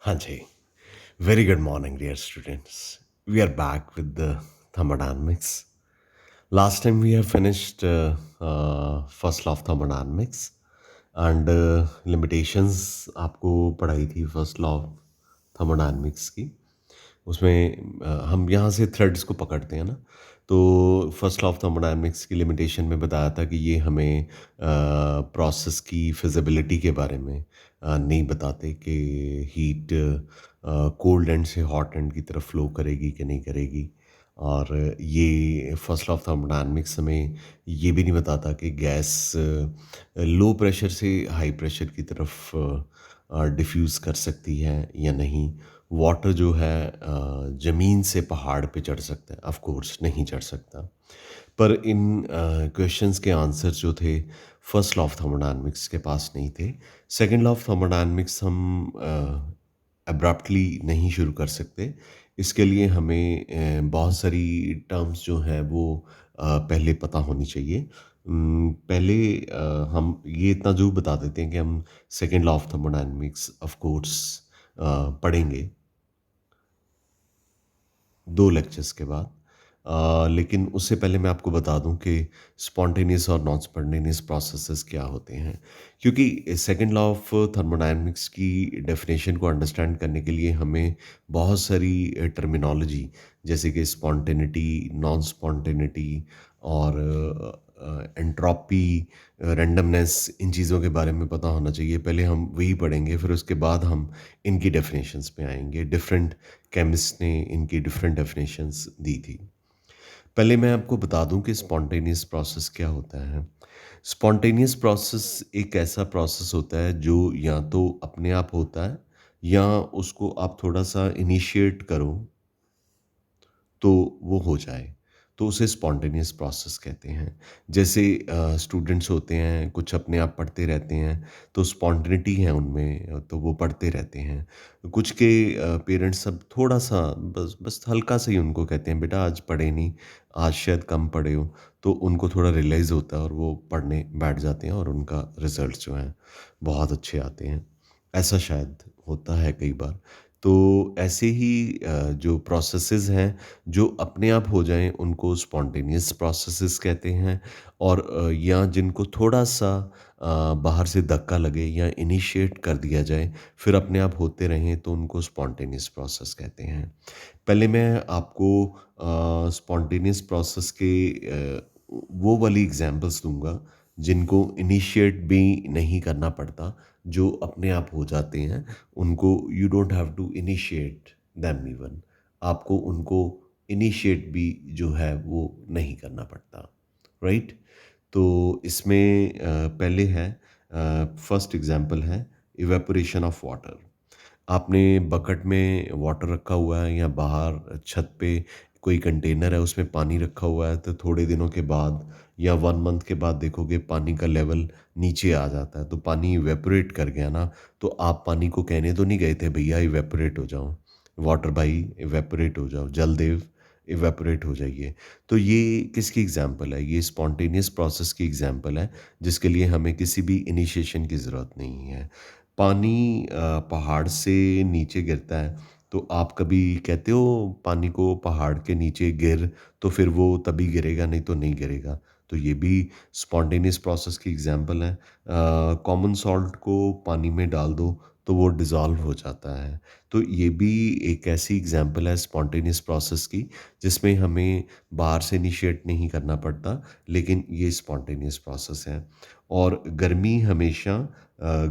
हाँ जी. Very good morning, dear students. We are back with the thermodynamics. Last time we have finished first law of thermodynamics and limitations आपको पढ़ाई थी first law of thermodynamics की. उसमें हम यहाँ से थ्रेड्स को पकड़ते हैं ना. तो फर्स्ट लॉ ऑफ थर्मोडायनेमिक्स की लिमिटेशन में बताया था कि ये हमें प्रोसेस की फिजिबिलिटी के बारे में नहीं बताते कि हीट कोल्ड एंड से हॉट एंड की तरफ फ्लो करेगी कि नहीं करेगी. और ये फर्स्ट लॉ ऑफ थर्मोडायनेमिक्स हमें ये भी नहीं बताता कि गैस लो प्रेशर से हाई प्रेशर की तरफ डिफ्यूज़ कर सकती है या नहीं. वाटर जो है ज़मीन से पहाड़ पे चढ़ सकता है, ऑफ कोर्स नहीं चढ़ सकता. पर इन क्वेश्चंस के आंसर जो थे फर्स्ट लॉ ऑफ थर्मोडायनेमिक्स के पास नहीं थे. सेकंड लॉ ऑफ थर्मोडायनेमिक्स हम अब्रप्टली नहीं शुरू कर सकते. इसके लिए हमें बहुत सारी टर्म्स जो हैं वो पहले पता होनी चाहिए. पहले हम ये इतना ज़रूर बता देते हैं कि हम second law of thermodynamics of course पढ़ेंगे 2 लेक्चर्स के बाद. लेकिन उससे पहले मैं आपको बता दूं कि स्पॉन्टेनियस और नॉन स्पॉन्टेनियस प्रोसेसेस क्या होते हैं. क्योंकि सेकंड लॉ ऑफ थर्मोडायनेमिक्स की डेफिनेशन को अंडरस्टैंड करने के लिए हमें बहुत सारी टर्मिनोलॉजी जैसे कि स्पॉन्टेनिटी, नॉन स्पॉन्टेनिटी और एंट्रोपी, रैंडमनेस, इन चीज़ों के बारे में पता होना चाहिए. पहले हम वही पढ़ेंगे, फिर उसके बाद हम इनकी डेफिनेशंस पे आएंगे. डिफरेंट केमिस्ट ने इनकी डिफरेंट डेफिनेशंस दी थी. पहले मैं आपको बता दूं कि स्पॉन्टेनियस प्रोसेस क्या होता है. स्पॉन्टेनियस प्रोसेस एक ऐसा प्रोसेस होता है जो या तो अपने आप होता है या उसको आप थोड़ा सा इनिशिएट करो तो वो हो जाए, तो उसे स्पॉन्टेनियस प्रोसेस कहते हैं. जैसे स्टूडेंट्स होते हैं, कुछ अपने आप पढ़ते रहते हैं, तो स्पॉन्टेनिटी है उनमें, तो वो पढ़ते रहते हैं. कुछ के पेरेंट्स सब थोड़ा-सा बस बस हल्का सा ही उनको कहते हैं, "बेटा आज पढ़े नहीं, आज शायद कम पढ़े हो." तो उनको थोड़ा रियलाइज़ होता है और वो पढ़ने बैठ जाते हैं और उनका रिज़ल्ट्स जो हैं, बहुत अच्छे आते हैं. ऐसा शायद होता है कई बार. तो ऐसे ही जो प्रोसेसेस हैं जो अपने आप हो जाएँ उनको स्पॉन्टेनियस प्रोसेसेस कहते हैं. और या जिनको थोड़ा-सा बाहर से धक्का लगे या इनिशिएट कर दिया जाए, फिर अपने आप होते रहें तो उनको स्पॉन्टेनियस प्रोसेस कहते हैं. पहले मैं आपको स्पॉन्टेनियस प्रोसेस के वो वाली एग्ज़ाम्पल्स दूँगा जिनको इनिशिएट भी नहीं करना पड़ता, जो अपने आप हो जाते हैं. उनको you don't have to initiate them even. आपको उनको इनिशिएट भी जो है वो नहीं करना पड़ता, राइट? तो इसमें पहले है फर्स्ट एग्जांपल है इवेपोरेशन ऑफ वाटर. आपने बकेट में वाटर रखा हुआ है या बाहर छत पे कोई कंटेनर है उसमें पानी रखा हुआ है, तो थोड़े दिनों के बाद या 1 मंथ के बाद देखोगे पानी का लेवल नीचे आ जाता है. तो पानी इवेपोरेट कर गया ना, तो आप पानी को कहने तो नहीं गए थे भैया इवेपोरेट हो जाओ, वाटर भाई इवेपोरेट हो जाओ, जलदेव इवेपोरेट हो जाइए. तो ये किसकी एग्जांपल है? ये स्पॉन्टेनियस प्रोसेस की एग्जांपल है जिसके लिए हमें किसी भी इनिशिएशन की ज़रूरत नहीं है. पानी पहाड़ से नीचे गिरता है, तो आप कभी कहते हो पानी को पहाड़ के नीचे गिर, तो फिर वो तभी गिरेगा, नहीं तो नहीं गिरेगा. तो ये भी स्पॉन्टेनियस प्रोसेस की एग्जांपल है. कॉमन सॉल्ट को पानी में डाल दो, तो वो डिज़ॉल्व हो जाता है. तो ये भी एक ऐसी एग्जांपल है स्पॉन्टेनियस प्रोसेस की, जिसमें हमें बाहर से इनिशिएट नहीं करना पड़ता, लेकिन ये स्पॉन्टेनियस प्रोसेस है. और गर्मी हमेशा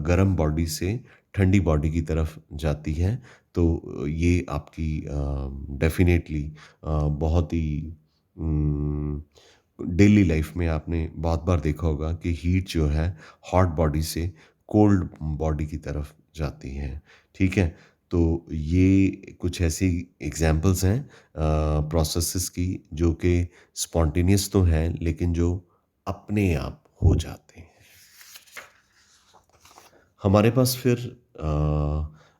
गर्म बॉडी से ठंडी बॉडी की तरफ जाती है. तो ये आपकी डेफ़िनेटली बहुत ही डेली लाइफ में आपने बहुत बार देखा होगा कि हीट जो है हॉट बॉडी से कोल्ड बॉडी की तरफ जाती है, ठीक है? तो ये कुछ ऐसी एग्ज़ाम्पल्स हैं प्रोसेसेस की जो कि स्पॉन्टेनियस तो हैं लेकिन जो अपने आप हो जाते हैं. हमारे पास फिर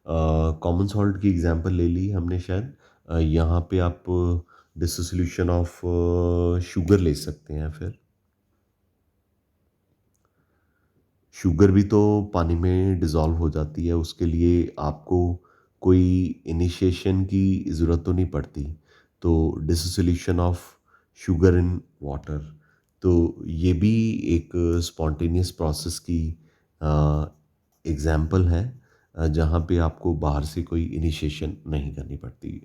कॉमन सॉल्ट की एग्जांपल ले ली हमने शायद. यहाँ पे आप डिसोल्यूशन ऑफ शुगर ले सकते हैं. फिर शुगर भी तो पानी में डिज़ोल्व हो जाती है, उसके लिए आपको कोई इनिशिएशन की ज़रूरत तो नहीं पड़ती। तो dissociation of sugar in water, तो ये भी एक स्पॉन्टेनियस प्रोसेस की एग्जाम्पल है, जहाँ पे आपको बाहर से कोई इनिशिएशन नहीं करनी पड़ती।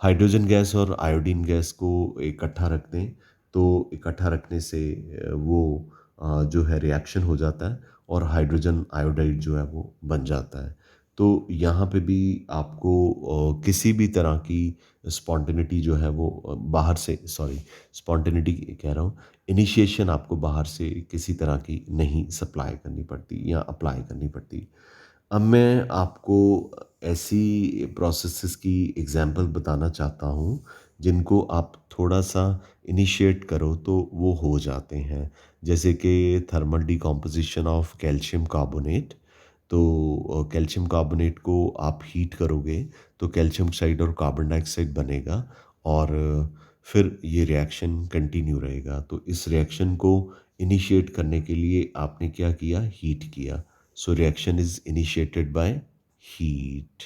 हाइड्रोजन गैस और आयोडीन गैस को इकट्ठा रख दें, तो इकट्ठा रखने से वो जो है रिएक्शन हो जाता है और हाइड्रोजन आयोडाइड जो है वो बन जाता है। तो यहाँ पे भी आपको किसी भी तरह की स्पॉन्टेनिटी जो है वो बाहर से, सॉरी, स्पॉन्टेनिटी कह रहा हूँ, इनिशिएशन आपको बाहर से किसी तरह की नहीं सप्लाई करनी पड़ती या अप्लाई करनी पड़ती। अब मैं आपको ऐसी प्रोसेसेस की एग्जांपल बताना चाहता हूँ जिनको आप थोड़ा-सा इनिशिएट करो तो वो हो जाते हैं। जैसे कि thermal decomposition of calcium carbonate. तो कैल्शियम कार्बोनेट को आप हीट करोगे तो कैल्शियम ऑक्साइड और कार्बन डाइऑक्साइड बनेगा और फिर ये रिएक्शन कंटिन्यू रहेगा। तो इस रिएक्शन को इनिशिएट करने के लिए आपने क्या किया? हीट किया। So reaction is initiated by heat.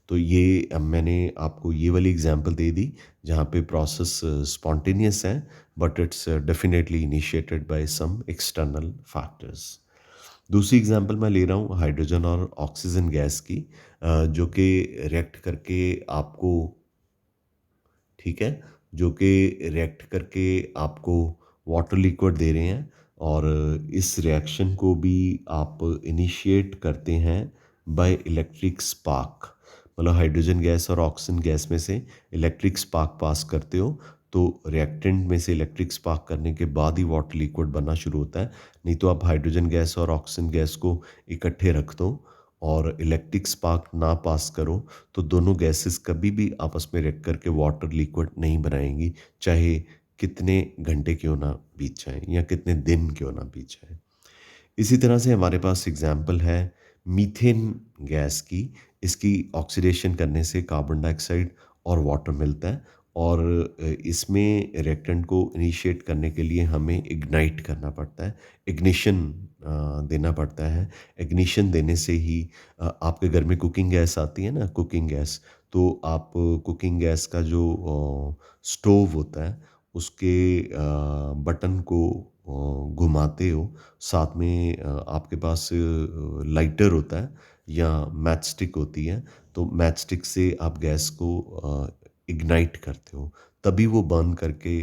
तो ये मैंने आपको ये वाली एग्जांपल दे दी जहाँ पे प्रोसेस स्पॉन्टेनियस है, but it's definitely initiated by some external factors. दूसरी एग्जांपल मैं ले रहा हूँ हाइड्रोजन और ऑक्सीजन गैस की, जो कि रिएक्ट करके आपको, ठीक है, जो कि रिएक्ट करके आपको वाटर लिक्विड दे रहे हैं और इस रिएक्शन को भी आप इनिशिएट करते हैं बाय इलेक्ट्रिक स्पार्क। मतलब हाइड्रोजन गैस और ऑक्सीजन गैस में से इलेक्ट्रिक स्पार्क पास करते हो, तो रिएक्टेंट में से इलेक्ट्रिक स्पार्क करने के बाद ही वाटर लिक्विड बनना शुरू होता है। नहीं तो आप हाइड्रोजन गैस और ऑक्सीजन गैस को इकट्ठे रख दो और इलेक्ट्रिक स्पार्क ना पास करो, तो दोनों गैसेस कभी भी आपस में रिएक्ट करके वाटर लिक्विड नहीं बनाएंगी, चाहे कितने घंटे क्यों ना बीत जाएं या कितने दिन क्यों ना बीत जाएं। इसी तरह से हमारे पास एग्जाम्पल है मीथेन गैस की। इसकी ऑक्सीडेशन करने से कार्बन डाइऑक्साइड और वाटर मिलता है और इसमें रिएक्टेंट को इनिशिएट करने के लिए हमें इग्नाइट करना पड़ता है, इग्निशन देना पड़ता है। इग्निशन देने से ही आपके घर में कुकिंग गैस आती है ना, कुकिंग गैस, तो आप कुकिंग गैस का जो स्टोव होता है उसके बटन को घुमाते हो, साथ में आपके पास लाइटर होता है या मैच स्टिक होती है, तो मैच स्टिक से आप गैस को इग्नाइट करते हो, तभी वो बर्न करके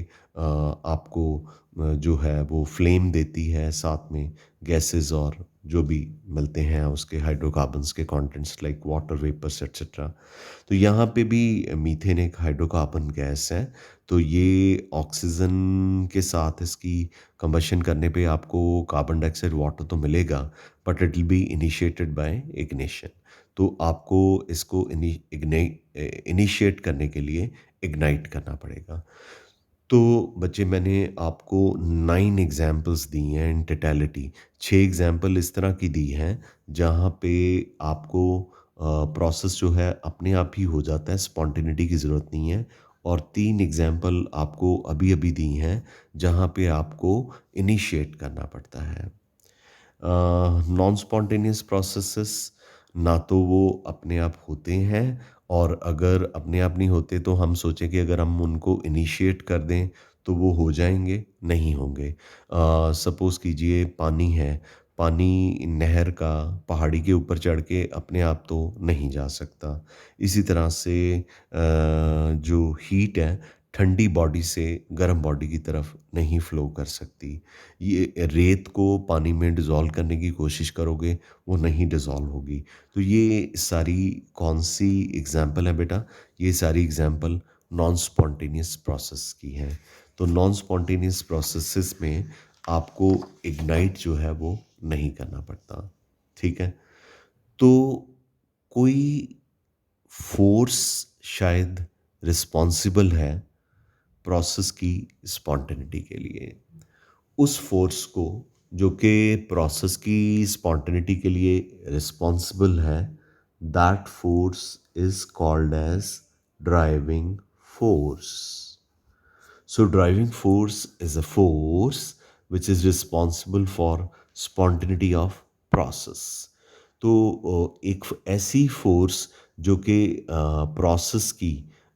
आपको जो है वो फ्लेम देती है, साथ में गैसेस और जो भी मिलते हैं उसके हाइड्रोकार्बन्स के contents like water vapours etcetera. तो यहाँ पे भी मीथेन एक हाइड्रोकार्बन गैस है। तो ये ऑक्सीजन के साथ इसकी कंबशन करने पे आपको कार्बन डाइऑक्साइड वाटर तो मिलेगा, but it will be initiated by ignition. तो आपको इसको इनिशिएट करने के लिए इग्नाइट करना पड़ेगा। तो बच्चे, मैंने आपको 9 एग्ज़ाम्पल्स दी हैं इन टोटैलिटी। 6 एग्ज़ाम्पल इस तरह की दी हैं जहाँ पे आपको प्रोसेस जो है अपने आप ही हो जाता है, स्पॉन्टेनिटी की ज़रूरत नहीं है। और 3 एग्ज़ाम्पल आपको अभी-अभी दी हैं जहाँ पे आपको इनिशिएट करना पड़ता है। नॉन स्पॉन्टेनियस प्रोसेसेस ना तो वो अपने आप होते हैं, और अगर अपने आप नहीं होते तो हम सोचें कि अगर हम उनको इनिशिएट कर दें तो वो हो जाएंगे, नहीं होंगे। सपोज़ कीजिए पानी है, पानी नहर का पहाड़ी के ऊपर चढ़ के अपने आप तो नहीं जा सकता। इसी तरह से जो हीट है ठंडी बॉडी से गर्म बॉडी की तरफ नहीं फ़्लो कर सकती। ये रेत को पानी में डिज़ोल्व करने की कोशिश करोगे, वो नहीं डिज़ोल्व होगी। तो ये सारी कौन-सी एग्ज़ाम्पल है बेटा? ये सारी एग्ज़ाम्पल नॉन स्पॉन्टेनियस प्रोसेस की हैं। तो नॉन स्पॉन्टेनियस प्रोसेसेस में आपको इग्नाइट जो है वो नहीं करना पड़ता, ठीक है? तो कोई फ़ोर्स शायद रिस्पॉन्सिबल है प्रोसेस की स्पॉन्टेनिटी के लिए। उस फ़ोर्स को जो कि प्रोसेस की स्पॉन्टेनिटी के लिए रिस्पॉन्सिबल है, that force is called as driving force. So driving force is a force which is responsible for spontaneity of process. तो एक ऐसी फोर्स जो कि प्रोसेस की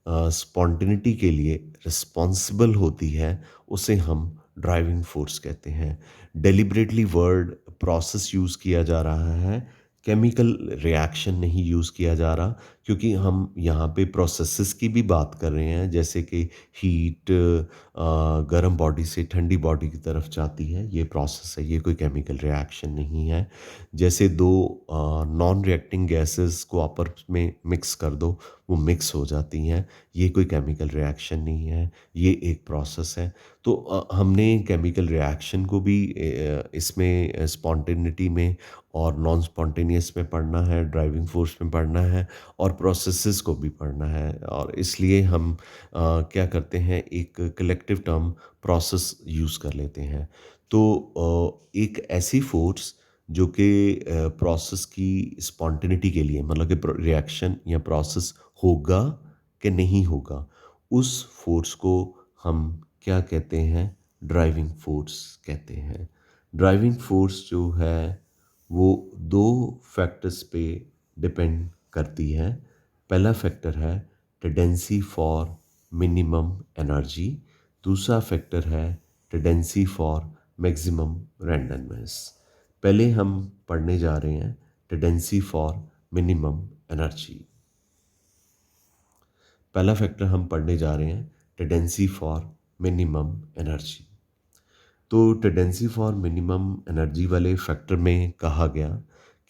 स्पॉन्टेनिटी के लिए रिस्पॉन्सिबल होती है, उसे हम ड्राइविंग फोर्स कहते हैं। डेलिबरेटली वर्ड प्रोसेस यूज़ किया जा रहा है, केमिकल रिएक्शन नहीं यूज़ किया जा रहा, क्योंकि हम यहाँ पे प्रोसेसेस की भी बात कर रहे हैं, जैसे कि हीट गर्म बॉडी से ठंडी बॉडी की तरफ जाती है, ये प्रोसेस है, ये कोई केमिकल रिएक्शन नहीं है। जैसे दो नॉन रिएक्टिंग गैसेस को आपस में मिक्स कर दो, वो मिक्स हो जाती हैं, ये कोई केमिकल रिएक्शन नहीं है, ये एक प्रोसेस है। तो हमने केमिकल रिएक्शन को भी इसमें स्पॉन्टेनिटी में और नॉन स्पॉन्टेनियस में पढ़ना है, ड्राइविंग फोर्स में पढ़ना है और प्रोसेसेस को भी पढ़ना है, और इसलिए हम क्या करते हैं, एक कलेक्टिव टर्म प्रोसेस यूज़ कर लेते हैं। तो एक ऐसी फोर्स जो कि प्रोसेस की स्पॉन्टेनिटी के लिए, मतलब कि रिएक्शन या प्रोसेस होगा कि नहीं होगा, उस फोर्स को हम क्या कहते हैं, ड्राइविंग फोर्स कहते हैं। ड्राइविंग फोर्स जो है वो दो फैक्टर्स पे डिपेंड करती है। पहला फैक्टर है टेंडेंसी फॉर मिनिमम एनर्जी, दूसरा फैक्टर है टेंडेंसी फॉर मैक्सिमम रैंडमनेस। पहले हम पढ़ने जा रहे हैं टेंडेंसी फॉर मिनिमम एनर्जी। पहला फैक्टर हम पढ़ने जा रहे हैं टेंडेंसी फॉर मिनिमम एनर्जी। तो टेंडेंसी फॉर मिनिमम एनर्जी वाले फैक्टर में कहा गया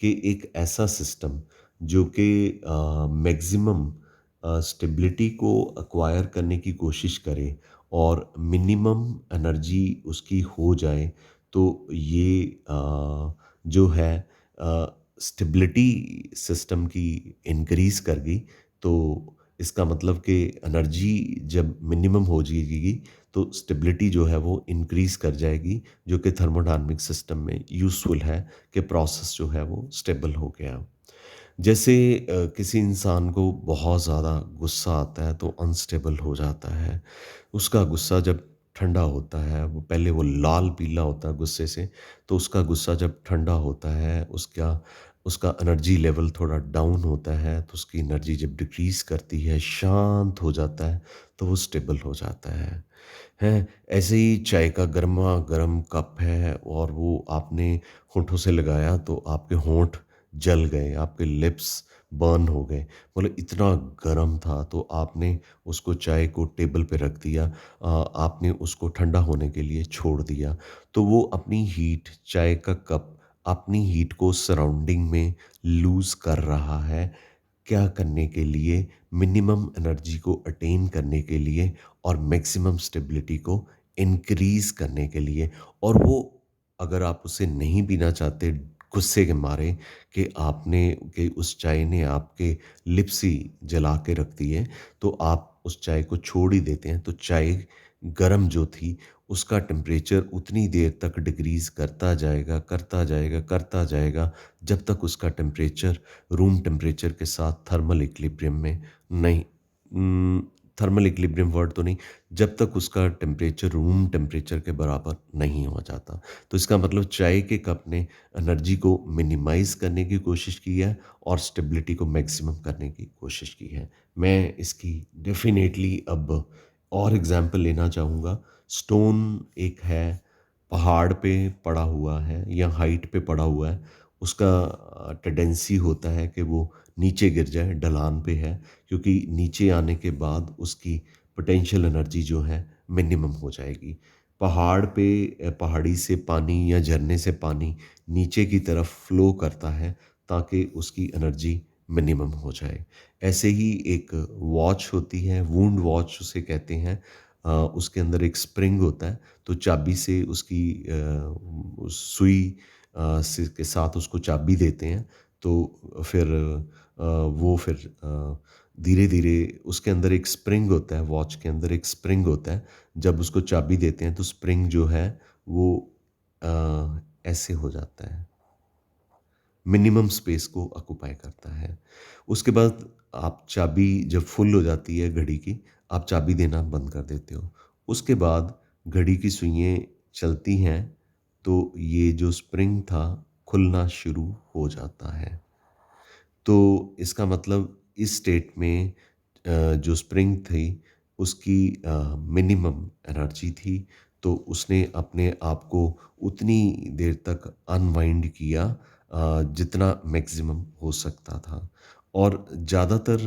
कि एक ऐसा सिस्टम जो कि मैक्सिमम स्टेबिलिटी को एक्वायर करने की कोशिश करे और मिनिमम एनर्जी उसकी हो जाए, तो ये जो है स्टेबिलिटी सिस्टम की इंक्रीज़ कर गई। तो इसका मतलब कि एनर्जी जब मिनिमम हो जाएगी तो स्टेबिलिटी जो है वो इंक्रीज़ कर जाएगी, जो कि थर्मोडायनामिक सिस्टम में यूज़फुल है कि प्रोसेस जो है वो स्टेबल हो गया। जैसे किसी इंसान को बहुत ज़्यादा गुस्सा आता है तो अनस्टेबल हो जाता है। उसका गुस्सा जब ठंडा होता है, वो पहले वो लाल पीला होता है गुस्से से, तो उसका गुस्सा जब ठंडा होता है, उसका उसका एनर्जी लेवल थोड़ा डाउन होता है, तो उसकी एनर्जी जब डिक्रीज़ करती है, शांत हो जाता है, तो वो स्टेबल हो जाता है। हैं? ऐसे ही चाय का गरमा-गरम कप है और वो आपने होठों से लगाया तो आपके होंठ जल गए, आपके लिप्स बर्न हो गए। मतलब इतना गरम था, तो आपने उसको चाय को टेबल पे रख दिया, आपने उसको ठंडा होने के लिए छोड़ दिया। तो वो अपनी हीट, चाय का कप अपनी हीट को सराउंडिंग में लूज़ कर रहा है। क्या करने के लिए? मिनिमम एनर्जी को अटेन करने के लिए और मैक्सिमम स्टेबिलिटी को इंक्रीज़ करने के लिए। और वो, अगर आप उसे नहीं पीना चाहते गुस्से के मारे कि आपने कि उस चाय ने आपके लिप्स ही जला के रख दिए, तो आप उस चाय को छोड़ ही देते हैं, तो चाय गरम जो थी उसका टेम्परेचर उतनी देर तक डिक्रीज़ करता जाएगा, करता जाएगा, करता जाएगा, जब तक उसका टेम्परेचर रूम टेम्परेचर के साथ थर्मल इक्विलिब्रियम में नहीं, थर्मल इक्विलिब्रियम वर्ड तो नहीं, जब तक उसका टेम्परेचर रूम टेम्परेचर के बराबर नहीं हो जाता। तो इसका मतलब चाय के कप ने एनर्जी को मिनिमाइज़ करने की कोशिश की है और स्टेबिलिटी को मैक्सिमम करने की कोशिश की है। मैं इसकी डेफ़िनेटली अब और एग्ज़ाम्पल लेना चाहूँगा। स्टोन एक है, पहाड़ पे पड़ा हुआ है या हाइट पे पड़ा हुआ है, उसका टेंडेंसी होता है कि वो नीचे गिर जाए, ढलान पे है, क्योंकि नीचे आने के बाद उसकी पोटेंशियल एनर्जी जो है मिनिमम हो जाएगी। पहाड़ पे पहाड़ी से पानी या झरने से पानी नीचे की तरफ फ्लो करता है ताकि उसकी एनर्जी मिनिमम हो जाए। ऐसे ही एक वॉच होती है, वुंड वॉच उसे कहते हैं। उसके अंदर एक स्प्रिंग होता है, तो चाबी से उसकी उस सुई से के साथ उसको चाबी देते हैं, तो फिर वो फिर धीरे-धीरे उसके अंदर एक स्प्रिंग होता है, वॉच के अंदर एक स्प्रिंग होता है, जब उसको चाबी देते हैं तो स्प्रिंग जो है वो ऐसे हो जाता है, मिनिमम स्पेस को ऑक्यूपाई करता है। उसके बाद आप चाबी जब फुल हो जाती है घड़ी की, आप चाबी देना बंद कर देते हो। उसके बाद घड़ी की सुइयाँ चलती हैं, तो ये जो स्प्रिंग था खुलना शुरू हो जाता है। तो इसका मतलब इस स्टेट में जो स्प्रिंग थी उसकी मिनिमम एनर्जी थी, तो उसने अपने आप को उतनी देर तक अनवाइंड किया जितना मैक्सिमम हो सकता था। और ज़्यादातर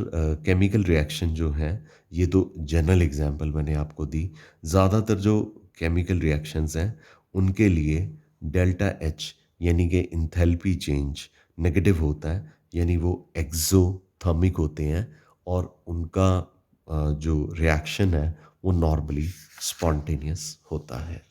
केमिकल रिएक्शन जो हैं, ये तो जनरल एग्जांपल मैंने आपको दी। ज़्यादातर जो केमिकल रिएक्शंस हैं, उनके लिए डेल्टा एच यानी कि एंथैल्पी चेंज नेगेटिव होता है, यानी वो एक्ज़ोथर्मिक होते हैं और उनका जो रिएक्शन है वो नॉर्मली स्पॉन्टेनियस होता है।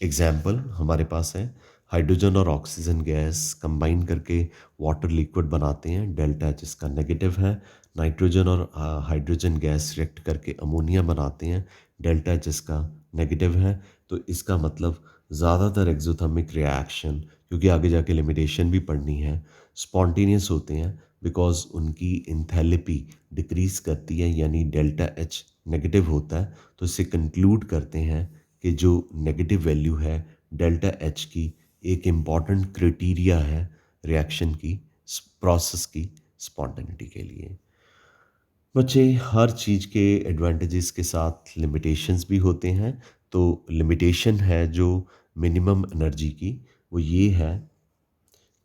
एग्जाम्पल हमारे पास है, हाइड्रोजन और ऑक्सीजन गैस कंबाइन करके वाटर लिक्विड बनाते हैं, डेल्टा एच इसका नेगेटिव है। नाइट्रोजन और हाइड्रोजन गैस रिएक्ट करके अमोनिया बनाते हैं, डेल्टा एच इसका नेगेटिव है। तो इसका मतलब ज़्यादातर एक्सोथर्मिक रिएक्शन, क्योंकि आगे जाके लिमिटेशन भी पढ़नी है, स्पॉन्टेनियस होते हैं बिकॉज उनकी इंथैल्पी डिक्रीज करती है, यानी डेल्टा एच नेगेटिव होता है। तो इससे कंक्लूड करते हैं कि जो नेगेटिव वैल्यू है डेल्टा एच की, एक इम्पॉर्टेंट क्राइटेरिया है रिएक्शन की, प्रोसेस की स्पॉन्टेनिटी के लिए। बच्चे, हर चीज़ के एडवांटेजेस के साथ लिमिटेशंस भी होते हैं। तो लिमिटेशन है जो मिनिमम एनर्जी की, वो ये है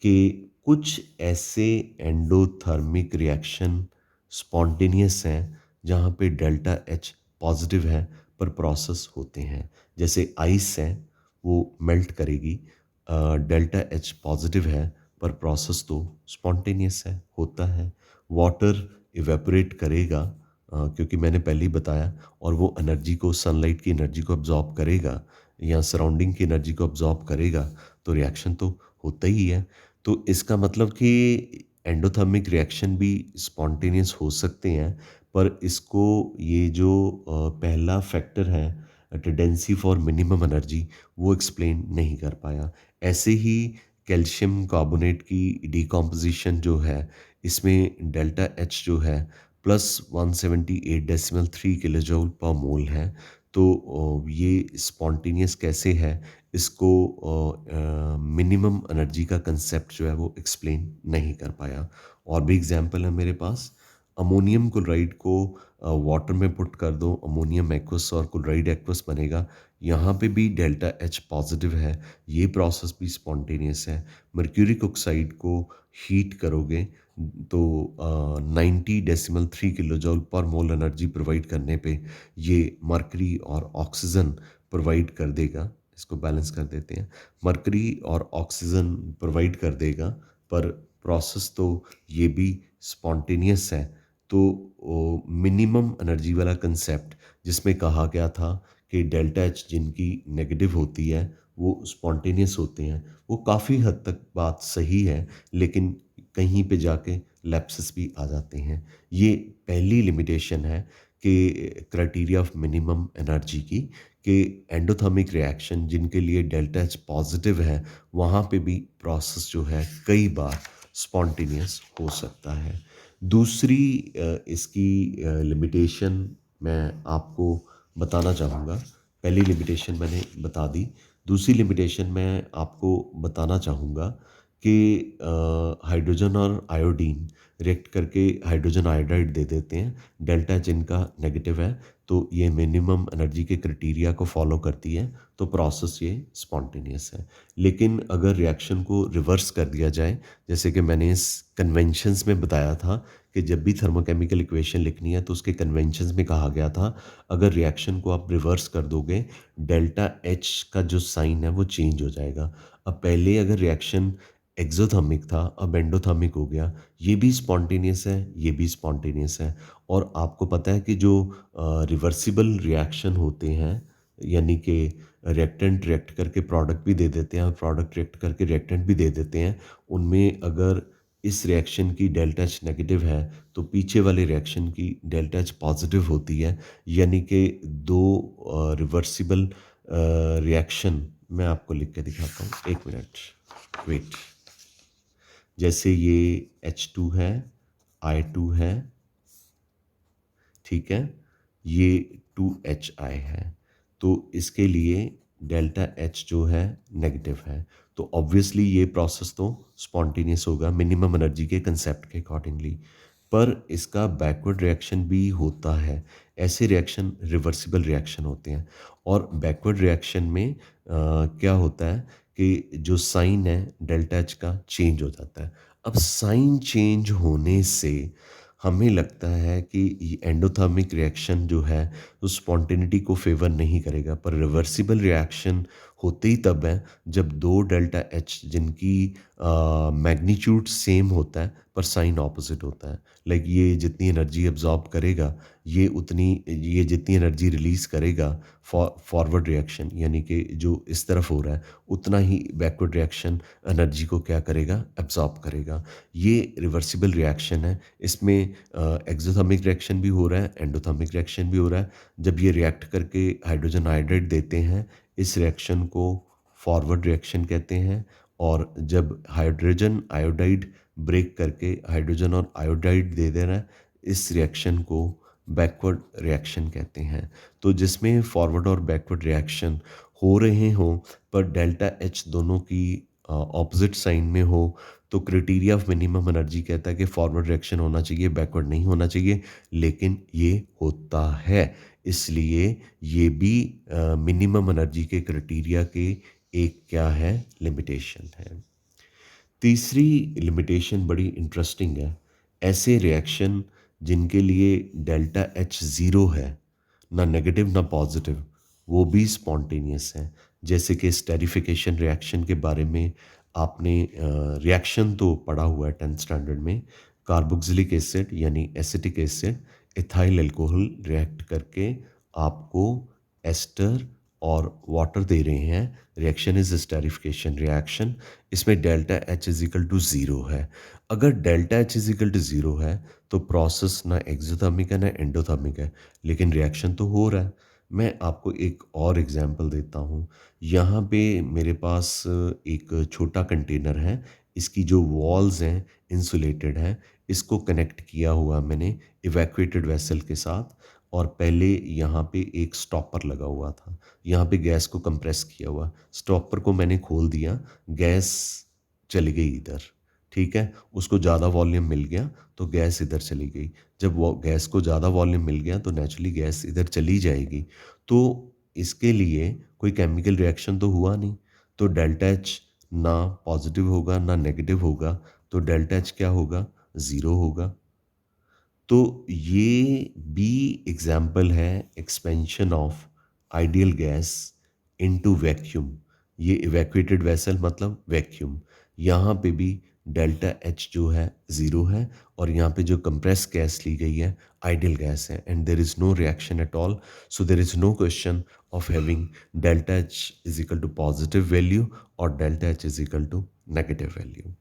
कि कुछ ऐसे एंडोथर्मिक रिएक्शन स्पॉन्टेनियस हैं जहाँ पे डेल्टा एच पॉजिटिव है पर प्रोसेस होते हैं। जैसे आइस है, वो मेल्ट करेगी, डेल्टा एच पॉजिटिव है पर प्रोसेस तो स्पॉन्टेनियस है, होता है। वाटर इवेपोरेट करेगा, क्योंकि मैंने पहले ही बताया, और वो एनर्जी को, सनलाइट की एनर्जी को अब्जॉर्ब करेगा या सराउंडिंग की एनर्जी को अब्जॉर्ब करेगा, तो रिएक्शन तो होता ही है। तो इसका मतलब कि एंडोथर्मिक रिएक्शन भी स्पॉन्टेनियस हो सकते हैं, पर इसको ये जो पहला फैक्टर है, टेंडेंसी फॉर मिनिमम एनर्जी, वो एक्सप्लेन नहीं कर पाया। ऐसे ही कैल्शियम कार्बोनेट की डिकम्पोजिशन जो है, इसमें डेल्टा एच जो है प्लस 178.3 किलो जूल पर मोल है। तो ये स्पॉन्टेनियस कैसे है, इसको मिनिमम एनर्जी का कंसेप्ट जो है वो एक्सप्लेन नहीं कर पाया। और भी एग्जांपल है मेरे पास। अमोनियम क्लोराइड को वाटर में पुट कर दो, अमोनियम एक्वस और क्लोराइड एक्वस बनेगा। यहाँ पे भी डेल्टा एच पॉजिटिव है, ये प्रोसेस भी स्पॉन्टेनियस है। मर्क्यूरिक ऑक्साइड को हीट करोगे तो 90.3 किलो जूल पर मोल एनर्जी प्रोवाइड करने पे ये मरकरी और ऑक्सीजन प्रोवाइड कर देगा। इसको बैलेंस कर देते हैं, मरकरी और ऑक्सीजन प्रोवाइड कर देगा, पर प्रोसेस तो ये भी स्पॉन्टेनियस है। तो मिनिमम एनर्जी वाला कंसेप्ट जिसमें कहा गया था कि डेल्टा एच जिनकी नेगेटिव होती है वो स्पॉन्टेनियस होते हैं, वो काफ़ी हद तक बात सही है, लेकिन कहीं पे जाके लैप्सेस भी आ जाते हैं। ये पहली लिमिटेशन है कि क्राइटेरिया ऑफ मिनिमम एनर्जी की, कि एंडोथर्मिक रिएक्शन जिनके लिए डेल्टा एच पॉजिटिव है, वहाँ पे भी प्रोसेस जो है कई बार स्पॉन्टेनियस हो सकता है। दूसरी इसकी लिमिटेशन मैं आपको बताना चाहूँगा। पहली लिमिटेशन मैंने बता दी, दूसरी लिमिटेशन मैं आपको बताना चाहूँगा कि हाइड्रोजन और आयोडीन रिएक्ट करके हाइड्रोजन आयोडाइड दे देते हैं, डेल्टा जिनका नेगेटिव है, तो ये मिनिमम एनर्जी के क्राइटेरिया को फॉलो करती है, तो प्रोसेस ये स्पॉन्टेनियस है। लेकिन अगर रिएक्शन को रिवर्स कर दिया जाए, जैसे कि मैंने इस कन्वेंशंस में बताया था कि जब भी थर्मोकेमिकल इक्वेशन लिखनी है तो उसके कन्वेंशंस में कहा गया था, अगर रिएक्शन को आप रिवर्स कर दोगे, डेल्टा एच का जो साइन है वो चेंज हो जाएगा। अब पहले अगर रिएक्शन एक्सोथर्मिक था, अब एंडोथर्मिक हो गया, ये भी स्पॉन्टेनियस है, ये भी स्पॉन्टेनियस है। और आपको पता है कि जो रिवर्सिबल रिएक्शन होते हैं, यानी कि रिएक्टेंट रिएक्ट करके प्रोडक्ट भी दे देते हैं और प्रोडक्ट रिएक्ट करके रिएक्टेंट भी दे देते हैं, उनमें अगर इस रिएक्शन की डेल्टा एच नेगेटिव है तो पीछे वाले रिएक्शन की डेल्टा एच पॉजिटिव होती है। यानी कि दो रिवर्सिबल रिएक्शन, मैं आपको लिख के दिखाता हूँ, एक मिनट वेट। जैसे ये H2 है, I2 है, ठीक है, ये 2HI है, तो इसके लिए डेल्टा एच जो है नेगेटिव है। तो ऑब्वियसली ये प्रोसेस तो स्पॉन्टेनियस होगा मिनिमम एनर्जी के कंसेप्ट के अकॉर्डिंगली। पर इसका बैकवर्ड रिएक्शन भी होता है। ऐसे रिएक्शन रिवर्सिबल रिएक्शन होते हैं और बैकवर्ड रिएक्शन में क्या होता है कि जो साइन है डेल्टा एच का चेंज हो जाता है। अब साइन चेंज होने से हमें लगता है कि ये एंडोथर्मिक रिएक्शन जो है वो स्पॉन्टेनिटी को फ़ेवर नहीं करेगा, पर रिवर्सिबल रिएक्शन होते ही तब है जब 2 डेल्टा एच जिनकी मैग्नीट्यूड सेम होता है पर साइन ऑपोज़िट होता है। लाइक ये जितनी एनर्जी अब्ज़ॉर्ब करेगा, ये जितनी एनर्जी रिलीज़ करेगा फॉरवर्ड रिएक्शन यानी कि जो इस तरफ हो रहा है, उतना ही बैकवर्ड रिएक्शन एनर्जी को क्या करेगा? अब्ज़ॉर्ब करेगा। ये रिवर्सिबल रिएक्शन है। इसमें एक्ज़ोथर्मिक रिएक्शन भी हो रहा है, एंडोथर्मिक रिएक्शन भी हो रहा है। जब ये रिएक्ट करके हाइड्रोजन आयोडाइड देते हैं, इस रिएक्शन को फॉरवर्ड रिएक्शन कहते हैं और जब हाइड्रोजन आयोडाइड ब्रेक करके हाइड्रोजन और आयोडाइड दे देना है, इस रिएक्शन को बैकवर्ड रिएक्शन कहते हैं। तो जिसमें फॉरवर्ड और बैकवर्ड रिएक्शन हो रहे हों पर डेल्टा एच दोनों की ऑपोजिट साइन में हो तो क्राइटेरिया ऑफ मिनिमम एनर्जी कहता है कि फॉरवर्ड रिएक्शन होना चाहिए, बैकवर्ड नहीं होना चाहिए, लेकिन ये होता है। इसलिए ये भी मिनिमम एनर्जी के क्राइटेरिया के एक क्या है लिमिटेशन है। तीसरी लिमिटेशन बड़ी इंटरेस्टिंग है। ऐसे रिएक्शन जिनके लिए डेल्टा एच ज़ीरो है, ना नेगेटिव ना पॉजिटिव, वो भी स्पॉन्टेनियस हैं। जैसे कि स्टेरिफिकेशन रिएक्शन के बारे में आपने रिएक्शन तो पढ़ा हुआ है 10th स्टैंडर्ड में। कार्बोक्सिलिक एसिड यानी acetic acid ethyl alcohol react करके आपको एस्टर और वाटर दे रहे हैं। Reaction is esterification reaction. इसमें delta H is equal to zero है। अगर delta H is equal to zero है तो प्रोसेस ना एक्सोथर्मिक है ना एंडोथर्मिक है, लेकिन रिएक्शन तो हो रहा है। मैं आपको एक और एग्जांपल देता हूँ। यहाँ पे मेरे पास एक छोटा कंटेनर है। इसकी जो वॉल्स हैं इंसुलेटेड हैं। इसको कनेक्ट किया हुआ मैंने इवैक्यूएटेड वेसल के साथ और पहले यहाँ पे एक स्टॉपर लगा हुआ था। यहाँ पे गैस को कंप्रेस किया हुआ। स्टॉपर को मैंने खोल दिया, गैस चली गई इधर, ठीक है? उसको ज़्यादा वॉल्यूम मिल गया तो गैस इधर चली गई। जब वो गैस को ज़्यादा वॉल्यूम मिल गया तो नेचुरली गैस इधर चली जाएगी। तो इसके लिए कोई केमिकल रिएक्शन तो हुआ नहीं। तो डेल्टा एच ना पॉजिटिव होगा ना नेगेटिव होगा, तो डेल्टा एच क्या होगा? ज़ीरो होगा। तो ये भी एग्जाम्पल है expansion of ideal gas into vacuum. ये इवैक्यूएटेड वेसल मतलब वैक्यूम। यहाँ पे भी डेल्टा एच जो है ज़ीरो है और यहाँ पे जो कंप्रेस गैस ली गई है आइडियल गैस है and there is no reaction at all. So there is no question of having delta H is equal to positive value और delta H is equal to negative value.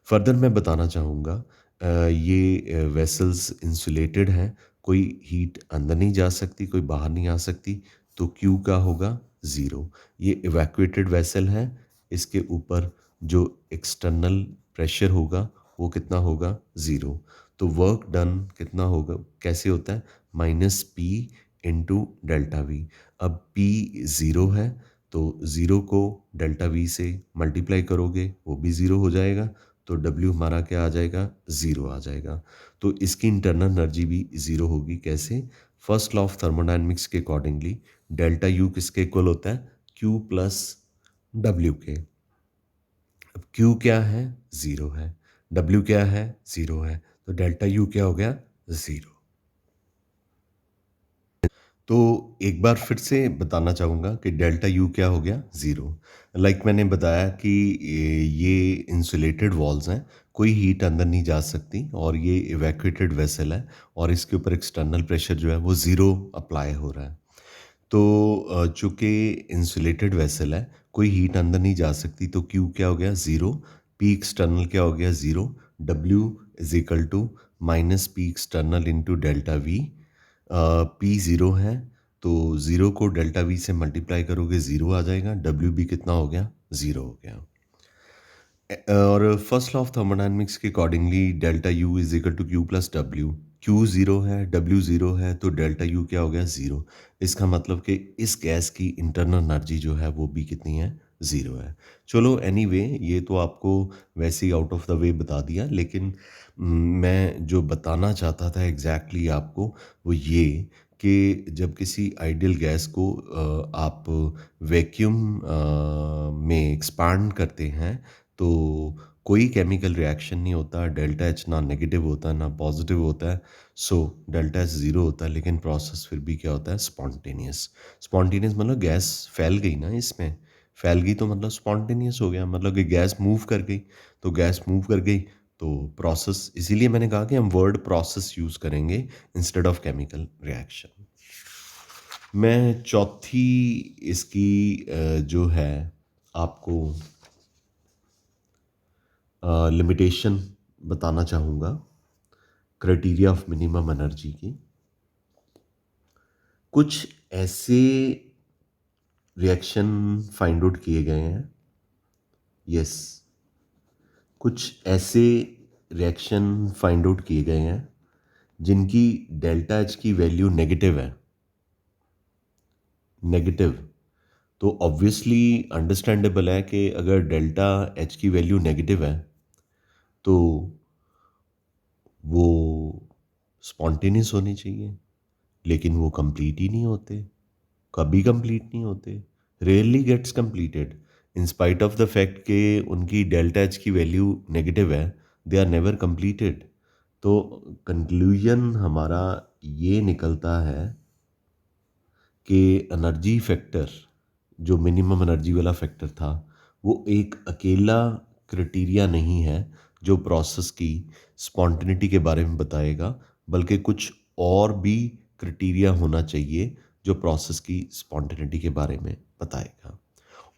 Further मैं बताना चाहूँगा ये vessels insulated हैं, कोई heat अंदर नहीं जा सकती, कोई बाहर नहीं आ सकती, तो क्यू का होगा ज़ीरो। ये इवैक्यूएटेड वेसल है, इसके ऊपर जो एक्सटर्नल प्रेशर होगा वो कितना होगा? ज़ीरो। तो वर्क डन कितना होगा? कैसे होता है? Minus P into delta we. अब पी ज़ीरो है तो ज़ीरो को डेल्टा वी से मल्टीप्लाई करोगे वो भी ज़ीरो हो जाएगा, तो W हमारा क्या आ जाएगा? ज़ीरो आ जाएगा। तो इसकी इंटरनल एनर्जी भी ज़ीरो होगी। कैसे? फर्स्ट लॉ ऑफ थर्मोडायनामिक्स के अकॉर्डिंगली डेल्टा U किसके इक्वल होता है? Q प्लस W के। अब Q क्या है? ज़ीरो है। W क्या है? ज़ीरो है। तो डेल्टा U क्या हो गया? ज़ीरो। तो एक बार फिर से बताना चाहूँगा कि डेल्टा यू क्या हो गया? ज़ीरो। लाइक मैंने बताया कि ये इंसुलेटेड वॉल्स हैं, कोई हीट अंदर नहीं जा सकती और ये इवैक्यूएटेड वेसल है और इसके ऊपर एक्सटर्नल प्रेशर जो है वो ज़ीरो अप्लाई हो रहा है। तो चूँकि इंसुलेटेड वेसल है, कोई हीट अंदर नहीं जा सकती तो क्यू क्या हो गया? ज़ीरो। पी एक्सटर्नल क्या हो गया? Zero. W is equal to minus P external into delta V. P zero है तो ज़ीरो को डेल्टा वी से मल्टीप्लाई करोगे ज़ीरो आ जाएगा। डब्ल्यू बी कितना हो गया? ज़ीरो हो गया। और फर्स्ट लॉ ऑफ थर्मोडायनामिक्स के accordingly delta U is equal to Q plus W. Q zero है, डब्ल्यू ज़ीरो है तो डेल्टा यू क्या हो गया? ज़ीरो। इसका मतलब कि इस गैस की इंटरनल एनर्जी जो है वो भी कितनी है? ज़ीरो है। चलो एनीवे ये तो आपको वैसे ही आउट ऑफ द वे बता दिया, लेकिन मैं जो बताना चाहता था एग्ज़ैक्टली आपको वो ये कि जब किसी आइडियल गैस को आप वैक्यूम में एक्सपांड करते हैं तो कोई केमिकल रिएक्शन नहीं होता, डेल्टा एच ना नेगेटिव होता है ना पॉजिटिव होता है। सो डेल्टा एच ज़ीरो होता है, लेकिन प्रोसेस फिर भी क्या होता है, स्पॉन्टेनियस। स्पॉन्टेनियस मतलब गैस फैल गई ना इसमें, फैल गई तो मतलब स्पॉन्टेनियस हो गया, मतलब कि गैस मूव कर गई। तो गैस मूव कर गई तो प्रोसेस, इसीलिए मैंने कहा कि हम वर्ड प्रोसेस यूज़ करेंगे इंस्टेड ऑफ केमिकल रिएक्शन। मैं चौथी इसकी जो है आपको लिमिटेशन बताना चाहूँगा क्राइटेरिया ऑफ मिनिमम एनर्जी की। कुछ ऐसे रिएक्शन फाइंड आउट किए गए हैं, यस, कुछ ऐसे रिएक्शन फाइंड आउट किए गए हैं जिनकी डेल्टा एच की वैल्यू नेगेटिव है, नेगेटिव। तो ऑब्वियसली अंडरस्टैंडेबल है कि अगर डेल्टा एच की वैल्यू नेगेटिव है तो वो स्पॉन्टेनियस होनी चाहिए, लेकिन वो कंप्लीट ही नहीं होते, कभी कंप्लीट नहीं होते, rarely gets completed in spite of the fact कि उनकी डेल्टा एच की वैल्यू नेगेटिव है, दे आर नेवर कंप्लीटेड। तो कंक्लूजन हमारा ये निकलता है कि एनर्जी फैक्टर, जो मिनिमम एनर्जी वाला फैक्टर था, वो एक अकेला क्राइटेरिया नहीं है जो प्रोसेस की स्पॉन्टेनिटी के बारे में बताएगा, बल्कि कुछ और भी क्राइटेरिया होना चाहिए जो प्रोसेस की स्पॉन्टेनिटी के बारे में बताएगा।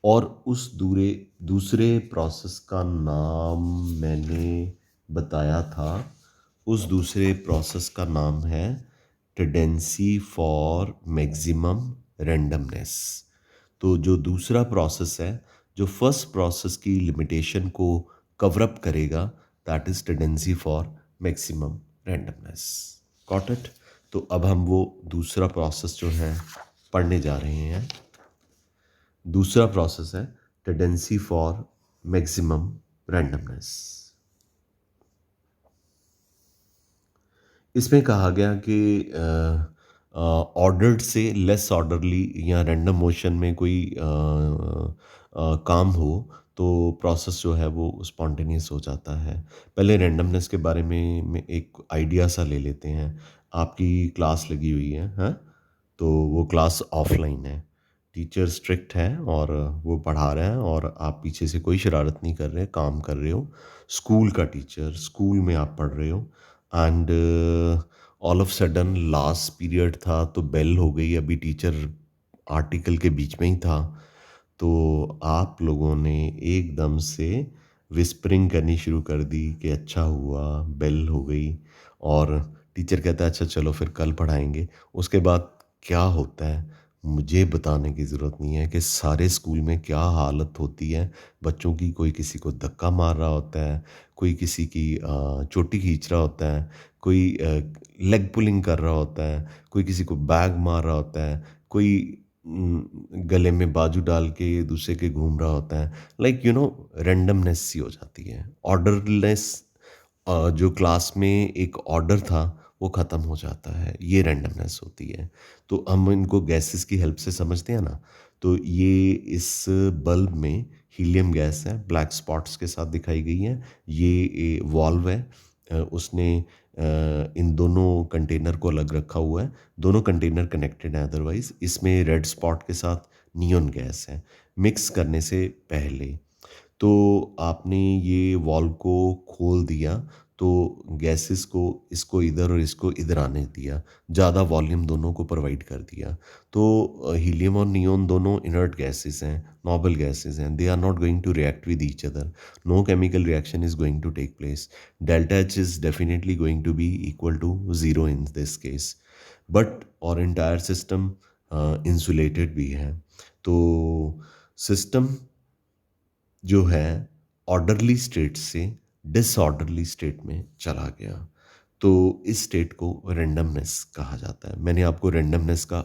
और उस दूसरे प्रोसेस का नाम मैंने बताया था, उस दूसरे प्रोसेस का नाम है टेंडेंसी फॉर मैक्सिमम रैंडमनेस। तो जो दूसरा प्रोसेस है, जो फर्स्ट प्रोसेस की लिमिटेशन को कवर अप करेगा, that is tendency for maximum randomness. Got it? तो अब हम वो दूसरा प्रोसेस जो है पढ़ने जा रहे हैं। दूसरा प्रोसेस है टेंडेंसी फॉर मैक्सिमम रैंडमनेस। इसमें कहा गया कि ऑर्डर्ड से लेस ऑर्डरली या रैंडम मोशन में कोई काम हो तो प्रोसेस जो है वो स्पॉन्टेनियस हो जाता है। पहले रैंडमनेस के बारे में एक आइडिया सा ले लेते हैं। आपकी क्लास लगी हुई है, हाँ? तो वो क्लास ऑफलाइन है, टीचर स्ट्रिक्ट है और वो पढ़ा रहे हैं और आप पीछे से कोई शरारत नहीं कर रहे, काम कर रहे हो। स्कूल का टीचर, स्कूल में आप पढ़ रहे हो and all of sudden last period था तो बेल हो गई, अभी टीचर आर्टिकल के बीच में ही था, तो आप लोगों ने एकदम से विस्परिंग करनी शुरू कर दी कि अच्छा हुआ बेल हो गई, और टीचर कहता है अच्छा चलो फिर कल पढ़ाएंगे। उसके बाद क्या होता है मुझे बताने की ज़रूरत नहीं है कि सारे स्कूल में क्या हालत होती है बच्चों की। कोई किसी को धक्का मार रहा होता है, कोई किसी की चोटी खींच रहा होता है, कोई लेग पुलिंग कर रहा होता है, कोई किसी को बैग मार रहा होता है, कोई गले में बाजू डाल के दूसरे के घूम रहा होता है। लाइक रैंडमनेस सी हो जाती है, ऑर्डरलेस। जो क्लास में एक ऑर्डर था वो ख़त्म हो जाता है, ये रैंडमनेस होती है। तो हम इनको गैसेस की हेल्प से समझते हैं ना। तो ये इस बल्ब में हीलियम गैस है, ब्लैक स्पॉट्स के साथ दिखाई गई है। ये वॉल्व है, उसने इन दोनों कंटेनर को अलग रखा हुआ है, दोनों कंटेनर कनेक्टेड हैं, अदरवाइज इसमें रेड स्पॉट के साथ नियॉन गैस है। मिक्स करने से पहले तो आपने ये वाल्व को खोल दिया, तो गैसेस को इसको इधर और इसको इधर आने दिया, ज़्यादा वॉल्यूम दोनों को प्रोवाइड कर दिया। तो हीलियम और नियॉन दोनों इनर्ट गैसेस हैं, नॉबल गैसेस हैं, they are not going to react with each other, no chemical reaction is going to take place. Delta H is definitely going to be equal to zero in this case, but और entire system insulated भी है। तो system जो है orderly state से disorderly state में चला गया, तो इस स्टेट को रैंडमनेस कहा जाता है। मैंने आपको रैंडमनेस का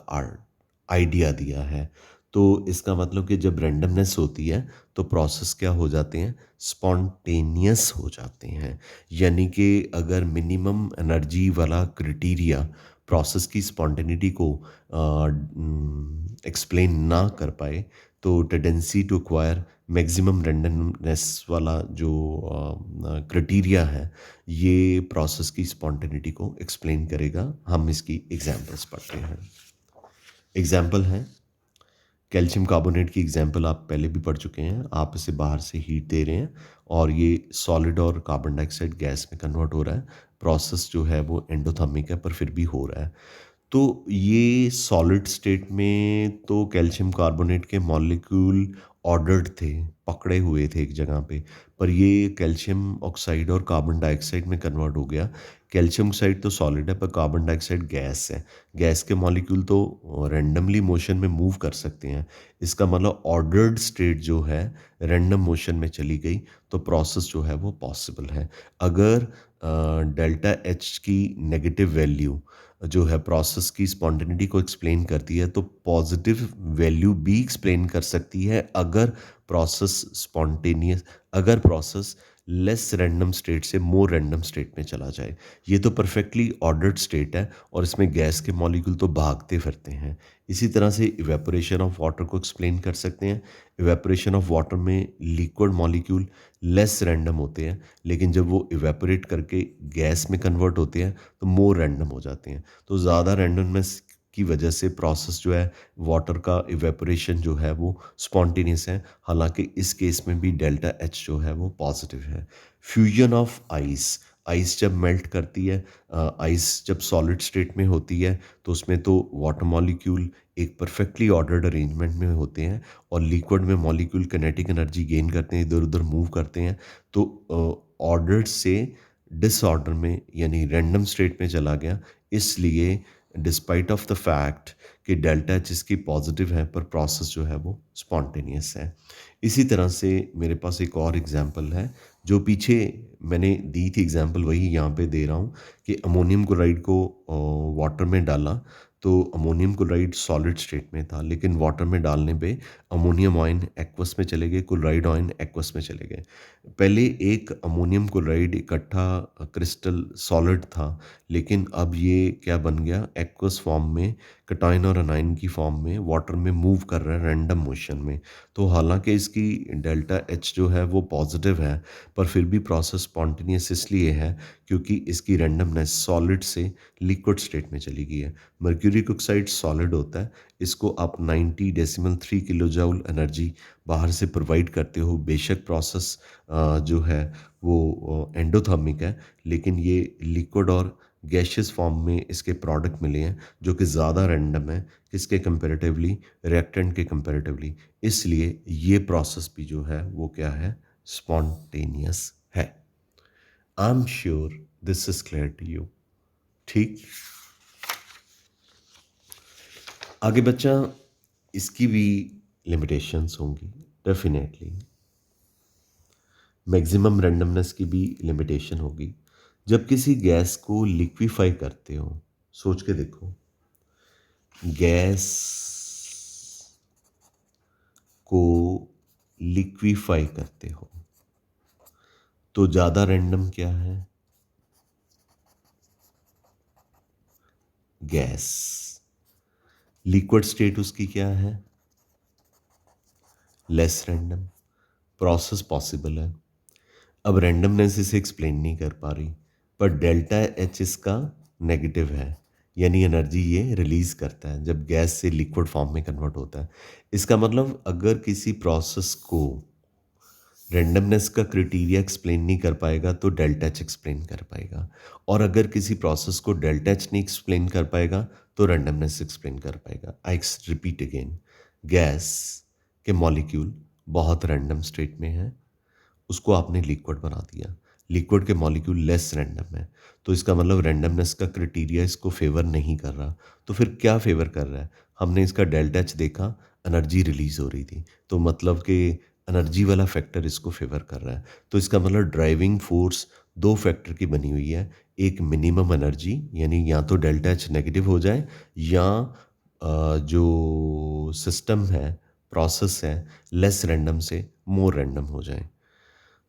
आइडिया दिया है, तो इसका मतलब कि जब रैंडमनेस होती है तो प्रोसेस क्या हो जाते हैं, स्पॉन्टेनियस हो जाते हैं। यानी कि अगर मिनिमम एनर्जी वाला क्राइटेरिया प्रोसेस की स्पॉन्टेनिटी को एक्सप्लेन ना कर पाए, तो tendency to acquire maximum randomness वाला जो क्राइटेरिया है, ये प्रोसेस की स्पॉन्टेनिटी को एक्सप्लेन करेगा। हम इसकी एग्जांपल्स पढ़ते हैं। एग्जांपल है, कैल्शियम कार्बोनेट की एग्जांपल आप पहले भी पढ़ चुके हैं। आप इसे बाहर से हीट दे रहे हैं और ये सॉलिड और कार्बन डाइऑक्साइड गैस में कन्वर्ट हो रहा है। प्रोसेस जो है वो एंडोथर्मिक है, पर फिर भी हो रहा है। तो ये सॉलिड स्टेट में तो कैल्शियम कार्बोनेट के मॉलिक्यूल ऑर्डर्ड थे, पकड़े हुए थे एक जगह पे, पर ये कैल्शियम ऑक्साइड और कार्बन डाइऑक्साइड में कन्वर्ट हो गया। कैल्शियम ऑक्साइड तो सॉलिड है, पर कार्बन डाइऑक्साइड गैस है। गैस के मॉलिक्यूल तो रैंडमली मोशन में मूव कर सकते हैं। इसका मतलब ऑर्डर्ड स्टेट जो है रैंडम मोशन में चली गई, तो प्रोसेस जो है वो पॉसिबल है। अगर डेल्टा एच की नेगेटिव वैल्यू जो है प्रोसेस की स्पॉन्टेनिटी को एक्सप्लेन करती है, तो पॉजिटिव वैल्यू भी एक्सप्लेन कर सकती है अगर प्रोसेस लेस रैंडम स्टेट से मोर रैंडम स्टेट में चला जाए। ये तो परफेक्टली ऑर्डर्ड स्टेट है और इसमें गैस के मॉलिक्यूल तो भागते फिरते हैं। इसी तरह से इवेपोरेशन ऑफ वाटर को एक्सप्लेन कर सकते हैं। इवेपोरेशन ऑफ वाटर में लिक्विड मॉलिक्यूल लेस रैंडम होते हैं, लेकिन जब वो इवेपोरेट करके गैस में कन्वर्ट होते हैं तो मोर रैंडम हो जाते हैं। तो ज़्यादा रैंडमनेस की वजह से प्रोसेस जो है वाटर का इवेपोरेशन जो है वो स्पॉन्टेनियस है। हालांकि इस केस में भी डेल्टा एच जो है वो पॉजिटिव है। फ्यूजन ऑफ आइस, आइस जब मेल्ट करती है, आइस जब सॉलिड स्टेट में होती है तो उसमें तो वाटर मॉलिक्यूल एक परफेक्टली ऑर्डर्ड अरेंजमेंट में होते हैं और लिक्विड में मॉलिक्यूल किनेटिक एनर्जी गेन करते हैं, इधर उधर मूव करते हैं। तो ऑर्डर्ड से डिसऑर्डर में यानी रैंडम स्टेट में चला गया। इसलिए डिस्पाइट ऑफ द फैक्ट कि डेल्टा एच इसकी पॉजिटिव है, पर प्रोसेस जो है वो स्पॉन्टेनियस है। इसी तरह से मेरे पास एक और एग्जांपल है, जो पीछे मैंने दी थी एग्जांपल, वही यहाँ पे दे रहा हूँ कि अमोनियम क्लोराइड को वाटर में डाला, तो अमोनियम क्लोराइड सॉलिड स्टेट में था, लेकिन वाटर में डालने पे अमोनियम आयन एक्वस में चले गए, क्लोराइड आयन एक्वस में चले गए। पहले एक अमोनियम क्लोराइड इकट्ठा क्रिस्टल सॉलिड था, लेकिन अब ये क्या बन गया, एक्वस फॉर्म में कटायन और अनायन की फॉर्म में वाटर में मूव कर रहा है रैंडम मोशन में। तो हालांकि इसकी डेल्टा एच जो है वो पॉजिटिव है, पर फिर भी प्रोसेस स्पॉन्टेनियस इसलिए है क्योंकि इसकी रैंडमनेस सॉलिड से लिक्विड स्टेट में चली गई है। मर्क्यूरी ऑक्साइड सॉलिड होता है, इसको आप 90.3 किलो जूल एनर्जी बाहर से प्रोवाइड करते हो। बेशक प्रोसेस जो है वो एंडोथर्मिक है, लेकिन ये लिक्विड और गैशियस फॉर्म में इसके प्रोडक्ट मिले हैं जो कि ज़्यादा रैंडम है किसके कंपैरेटिवली, रिएक्टेंट के कंपैरेटिवली। इसलिए ये प्रोसेस भी जो है वो क्या है, स्पॉन्टेनियस है। I am sure this is clear to you. ठीक, आगे बच्चा, इसकी भी लिमिटेशंस होंगी डेफिनेटली। मैक्सिमम रैंडमनेस की भी लिमिटेशन होगी। जब किसी गैस को लिक्विफाई करते हो, सोच के देखो, गैस को लिक्विफाई करते हो तो ज़्यादा रैंडम क्या है, गैस। लिक्विड स्टेट उसकी क्या है, लेस रैंडम। प्रोसेस पॉसिबल है। अब रैंडमनेस इसे एक्सप्लेन नहीं कर पा रही, पर डेल्टा एच इसका नेगेटिव है, यानी एनर्जी ये रिलीज करता है जब गैस से लिक्विड फॉर्म में कन्वर्ट होता है। इसका मतलब अगर किसी प्रोसेस को रैंडमनेस का क्राइटेरिया एक्सप्लेन नहीं कर पाएगा तो डेल्टा एच एक्सप्लेन कर पाएगा, और अगर किसी प्रोसेस को डेल्टा एच नहीं एक्सप्लेन कर पाएगा तो रैंडमनेस एक्सप्लेन कर पाएगा। आई रिपीट अगेन, गैस के मॉलिक्यूल बहुत रैंडम स्टेट में है, उसको आपने लिक्विड बना दिया, लिक्विड के मॉलिक्यूल लेस रैंडम है, तो इसका मतलब रैंडमनेस का क्राइटेरिया इसको फेवर नहीं कर रहा। तो फिर क्या फेवर कर रहा है, हमने इसका डेल्टा एच देखा, एनर्जी रिलीज हो रही थी, तो मतलब कि एनर्जी वाला फैक्टर इसको फेवर कर रहा है। तो इसका मतलब ड्राइविंग फोर्स दो फैक्टर की बनी हुई है, एक मिनिमम एनर्जी, यानी या तो डेल्टा एच नेगेटिव हो जाए, या जो सिस्टम है प्रोसेस है लेस रैंडम से मोर रैंडम हो जाए,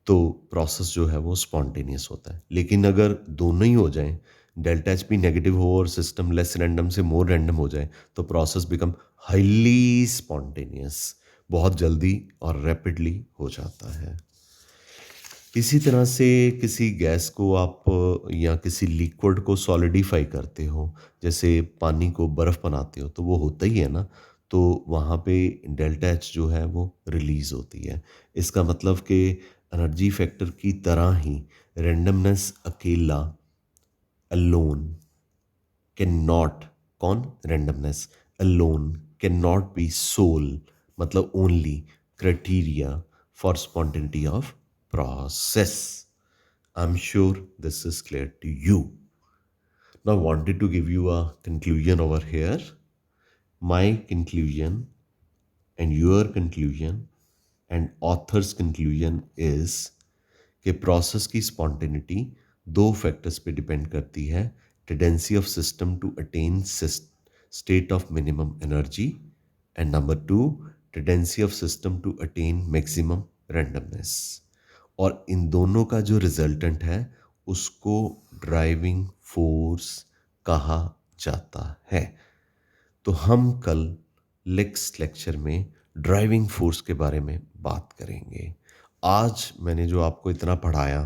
तो प्रोसेस जो है वो स्पॉन्टेनियस होता है। लेकिन अगर दोनों ही हो जाएँ, डेल्टा एच भी नेगेटिव हो और सिस्टम लेस रैंडम से मोर रैंडम हो जाए, तो प्रोसेस बिकम हाइली स्पॉन्टेनियस, बहुत जल्दी और रैपिडली हो जाता है। इसी तरह से किसी गैस को आप या किसी लिक्विड को सॉलिडिफाई करते हो, जैसे पानी को बर्फ़ बनाते हो, तो वो होता ही है ना, तो वहाँ पे डेल्टा एच जो है वो रिलीज़ होती है। इसका मतलब कि एनर्जी फैक्टर की तरह ही रैंडमनेस अकेला, अलोन कैन नॉट, कौन? Randomness alone can not be sole, मतलब only criteria for spontaneity of process. I'm sure this is clear to you. Now, I wanted to give you a conclusion over here. My conclusion and your conclusion and author's conclusion is कि process की spontaneity दो factors पे depend करती है, tendency of system to attain state of minimum energy and number two tendency of system to attain maximum randomness. और इन दोनों का जो रिजल्टेंट है उसको ड्राइविंग फोर्स कहा जाता है। तो हम कल नेक्स्ट लेक्चर में ड्राइविंग फोर्स के बारे में बात करेंगे। आज मैंने जो आपको इतना पढ़ाया,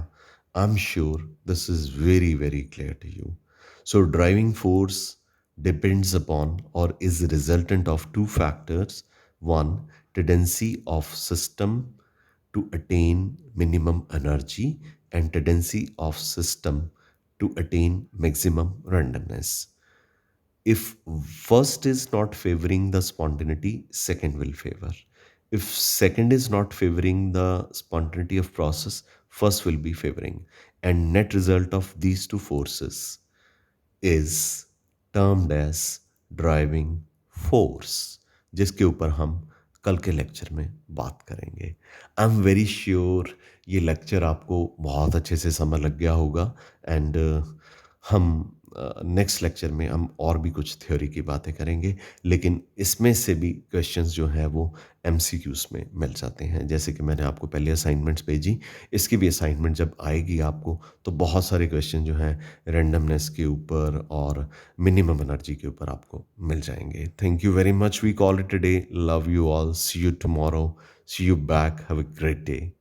I am sure this is very very clear to you. So driving force depends upon और is resultant of two factors. One, tendency of system to attain minimum energy and tendency of system to attain maximum randomness. If first is not favoring the spontaneity, second will favor. If second is not favoring the spontaneity of process, first will be favoring. And net result of these two forces is termed as driving force, जिसके ऊपर हम कल के lecture में बात करेंगे। I am very sure ये lecture आपको बहुत अच्छे से समझ लग गया होगा एंड हम नेक्स्ट लेक्चर में हम और भी कुछ थ्योरी की बातें करेंगे, लेकिन इसमें से भी क्वेश्चंस जो हैं वो एमसीक्यूज़ में मिल जाते हैं। जैसे कि मैंने आपको पहले असाइनमेंट्स भेजी, इसकी भी असाइनमेंट जब आएगी आपको तो बहुत सारे क्वेश्चन जो हैं रैंडमनेस के ऊपर और मिनिमम एनर्जी के ऊपर आपको मिल जाएंगे। Thank you very much, we call it a day, love you all, see you tomorrow, see you back, have a great day.